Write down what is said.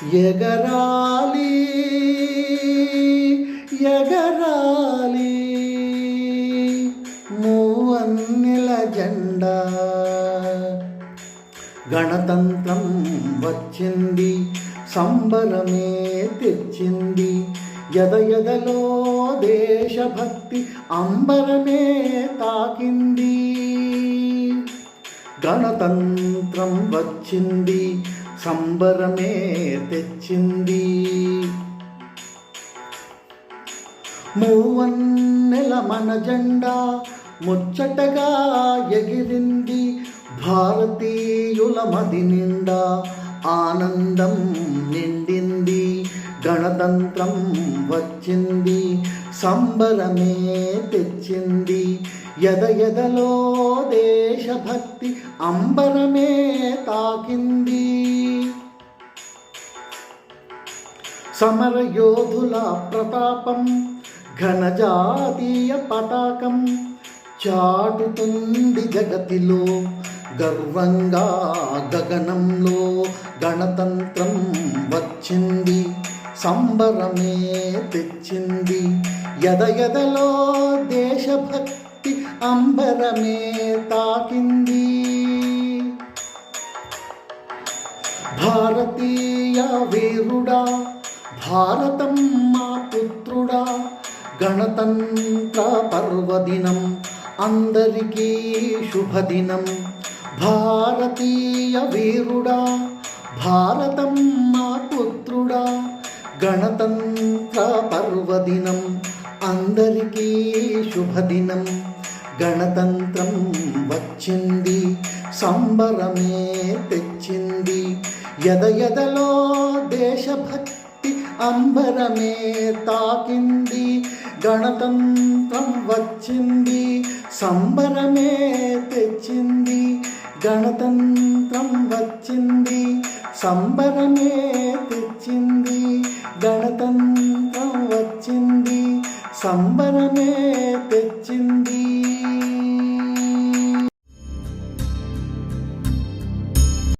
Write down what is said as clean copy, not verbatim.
ఎగరాలి ఎగరాలి మూవన్నెల జెండా. గణతంత్రం వచ్చింది, సంబరమే తెచ్చింది, ఎదలో దేశభక్తి అంబరమే తాకింది. గణతంత్రం వచ్చింది, సంబరమే తెచ్చింది. మూవన్నెల మన జెండా ముచ్చటగా ఎగిరింది, భారతీయుల మది నిండా ఆనందం నిండింది. గణతంత్రం వచ్చింది, సంబరమే తెచ్చింది, ఎదలో దేశభక్తి అంబరమే తాకింది. సమరయోధుల ప్రతాపం ఘనజాతీయ పతాకం చాటుతుంది జగతిలో, గర్వంగా గగనంలో. గణతంత్రం వచ్చింది, సంబరమే తెచ్చింది, ఎదలో దేశభక్తి అంబరమే తాకింది. భారతీయ వీరుడా, భారతం మా పుత్రుడా, గణతంత్ర పర్వదినం అందరికీ శుభదినం. భారతీయ వీరుడా, భారతం మా పుత్రుడా, గణతంత్ర పర్వదినం అందరికీ శుభదినం. గణతంత్రం వచ్చింది, సంబరమే తెచ్చింది, ఎదలో దేశభక్తి అంబరమే తాకింది. గణతంత్రం వచ్చింది, సంబరమే తెచ్చింది, గణతంత్రం వచ్చింది, సంబరమే తెచ్చింది, గణతంత్రం వచ్చింది, సంబరమే